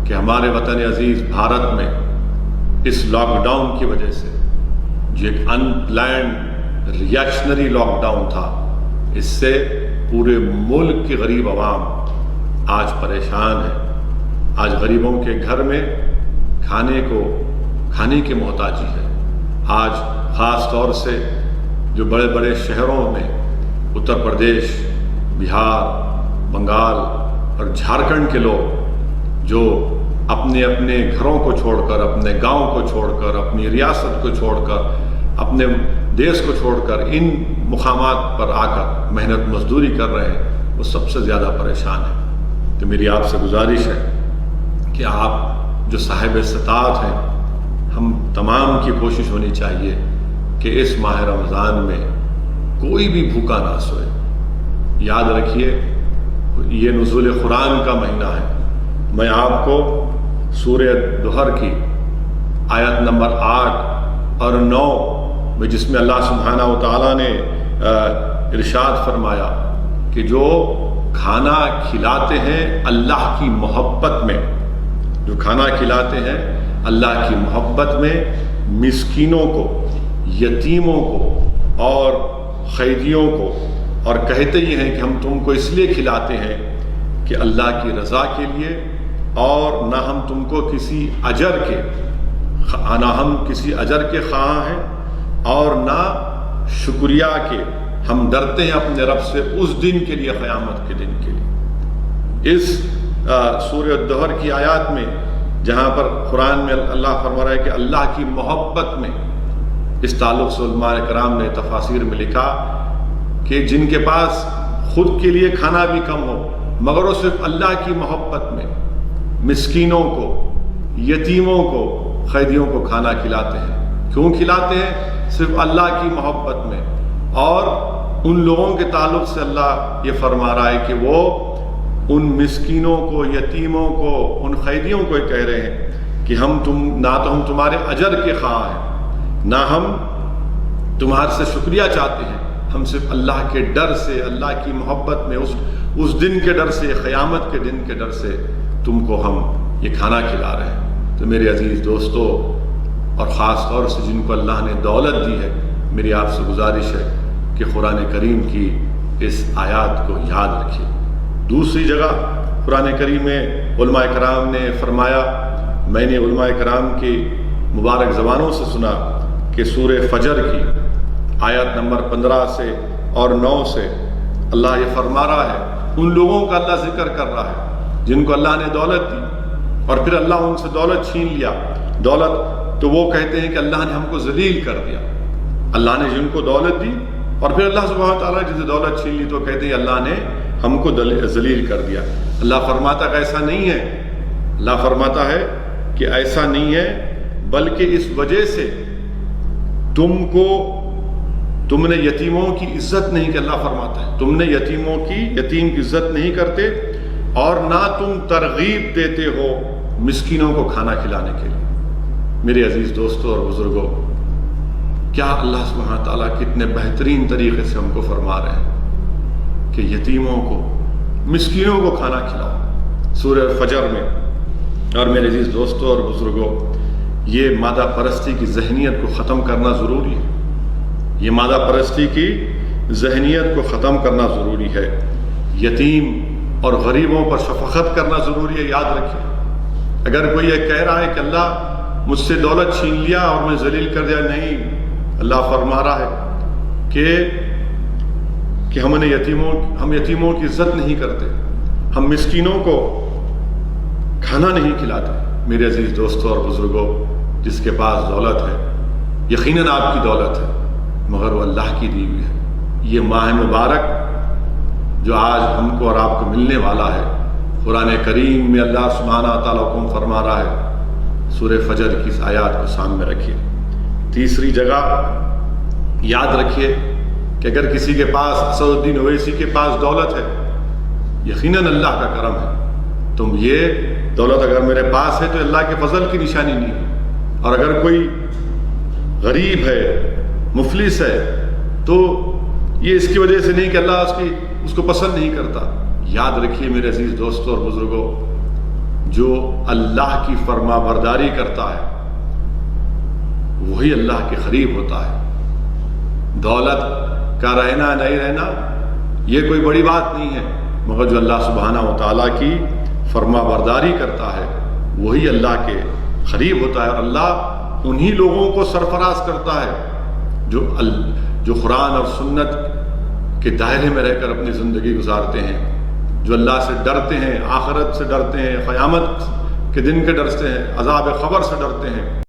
کہ ہمارے وطن عزیز بھارت میں اس لاک ڈاؤن کی وجہ سے جو ایک ان پلانڈ ریئیکشنری لاک ڈاؤن تھا، اس سے پورے ملک کی غریب عوام آج پریشان ہے۔ آج غریبوں کے گھر میں کھانے کی محتاجی ہے۔ آج خاص طور سے جو بڑے بڑے شہروں میں اتر پردیش، بہار، بنگال اور جھارکھنڈ کے لوگ جو اپنے اپنے گھروں کو چھوڑ کر، اپنے گاؤں کو چھوڑ کر، اپنی ریاست کو چھوڑ کر، اپنے دیش کو چھوڑ کر ان مقامات پر آ کر محنت مزدوری کر رہے ہیں، وہ سب سے زیادہ پریشان ہیں۔ تو میری آپ سے گزارش ہے کہ آپ جو صاحب استطاعت ہیں، ہم تمام کی کوشش ہونی چاہیے کہ اس ماہ رمضان میں کوئی بھی بھوکا نہ سوئے۔ یاد رکھیے یہ نزول قرآن کا مہینہ ہے۔ میں آپ کو سورہ دہر کی آیت نمبر 8 اور 9 میں، جس میں اللہ سبحانہ و تعالیٰ نے ارشاد فرمایا کہ جو کھانا کھلاتے ہیں اللہ کی محبت میں، جو کھانا کھلاتے ہیں اللہ کی محبت میں، مسکینوں کو، یتیموں کو اور قیدیوں کو، اور کہتے یہ ہیں کہ ہم تم کو اس لیے کھلاتے ہیں کہ اللہ کی رضا کے لیے، اور نہ ہم تم کو کسی اجر کے خواہاں ہیں اور نہ شکریہ کے، ہم ڈرتے ہیں اپنے رب سے اس دن کے لیے، قیامت کے دن کے لیے۔ اس سورہ دہر کی آیات میں جہاں پر قرآن میں اللہ فرما رہا ہے کہ اللہ کی محبت میں، اس تعلق سے علماء کرام نے تفاسیر میں لکھا کہ جن کے پاس خود کے لیے کھانا بھی کم ہو مگر وہ صرف اللہ کی محبت میں مسکینوں کو، یتیموں کو، قیدیوں کو کھانا کھلاتے ہیں۔ کیوں کھلاتے ہیں؟ صرف اللہ کی محبت میں۔ اور ان لوگوں کے تعلق سے اللہ یہ فرما رہا ہے کہ وہ ان مسکینوں کو، یتیموں کو، ان قیدیوں کو یہ کہہ رہے ہیں کہ نہ تو ہم تمہارے اجر کے خواہاں ہیں، نہ ہم تمہارے سے شکریہ چاہتے ہیں، ہم صرف اللہ کے ڈر سے، اللہ کی محبت میں، اس دن کے ڈر سے، قیامت کے دن کے ڈر سے تم کو ہم یہ کھانا کھلا رہے ہیں۔ تو میرے عزیز دوستو، اور خاص طور سے جن کو اللہ نے دولت دی ہے، میری آپ سے گزارش ہے کہ قرآن کریم کی اس آیات کو یاد رکھیے۔ دوسری جگہ قرآن کریم میں علماء کرام نے فرمایا، میں نے علماء کرام کی مبارک زبانوں سے سنا کہ سورہ فجر کی آیت نمبر 15 سے اور 9 سے اللہ یہ فرما رہا ہے، ان لوگوں کا اللہ ذکر کر رہا ہے جن کو اللہ نے دولت دی اور پھر اللہ ان سے دولت چھین لیا۔ دولت تو وہ کہتے ہیں کہ اللہ نے ہم کو ذلیل کر دیا۔ اللہ نے جن کو دولت دی اور پھر اللہ سبحانہ تعالیٰ جن سے دولت چھین لی تو کہتے ہیں اللہ نے ہم کو ذلیل کر دیا۔ اللہ فرماتا ہے ایسا نہیں ہے، اللہ فرماتا ہے کہ ایسا نہیں ہے، بلکہ اس وجہ سے تم نے یتیموں کی عزت نہیں کی۔ اللہ فرماتا ہے تم نے یتیم کی عزت نہیں کرتے اور نہ تم ترغیب دیتے ہو مسکینوں کو کھانا کھلانے کے لیے۔ میرے عزیز دوستوں اور بزرگوں، کیا اللہ سبحانہ تعالیٰ کتنے بہترین طریقے سے ہم کو فرما رہے ہیں کہ یتیموں کو، مسکینوں کو کھانا کھلاؤ سورہ فجر میں۔ اور میرے عزیز دوستوں اور بزرگوں، یہ مادہ پرستی کی ذہنیت کو ختم کرنا ضروری ہے۔ یہ مادہ پرستی کی ذہنیت کو ختم کرنا ضروری ہے۔ یتیم اور غریبوں پر شفقت کرنا ضروری ہے۔ یاد رکھیں، اگر کوئی یہ کہہ رہا ہے کہ اللہ مجھ سے دولت چھین لیا اور میں ذلیل کر دیا، نہیں، اللہ فرما رہا ہے کہ ہم یتیموں کی عزت نہیں کرتے، ہم مسکینوں کو کھانا نہیں کھلاتے۔ میرے عزیز دوستوں اور بزرگوں، جس کے پاس دولت ہے یقیناً آپ کی دولت ہے مگر وہ اللہ کی دی ہوئی ہے۔ یہ ماہ مبارک جو آج ہم کو اور آپ کو ملنے والا ہے، قرآن کریم میں اللہ سبحانہ تعالیٰ حکم فرما رہا ہے، سورہ فجر کی اس آیات کو سامنے رکھیے۔ تیسری جگہ یاد رکھیے کہ اگر کسی کے پاس، اسد الدین اویسی کے پاس دولت ہے، یقیناً اللہ کا کرم ہے۔ تم یہ دولت اگر میرے پاس ہے تو اللہ کے فضل کی نشانی نہیں ہے، اور اگر کوئی غریب ہے، مفلس ہے، تو یہ اس کی وجہ سے نہیں کہ اللہ اس کو پسند نہیں کرتا۔ یاد رکھیے میرے عزیز دوستوں اور بزرگوں، جو اللہ کی فرما برداری کرتا ہے وہی اللہ کے قریب ہوتا ہے۔ دولت کا رہنا نہیں رہنا یہ کوئی بڑی بات نہیں ہے، مگر جو اللہ سبحانہ و تعالیٰ کی فرما برداری کرتا ہے وہی اللہ کے قریب ہوتا ہے، اور اللہ انہی لوگوں کو سرفراز کرتا ہے جو قرآن اور سنت کے دائرے میں رہ کر اپنی زندگی گزارتے ہیں، جو اللہ سے ڈرتے ہیں، آخرت سے ڈرتے ہیں، قیامت کے دن کے ڈرتے ہیں، عذاب قبر سے ڈرتے ہیں۔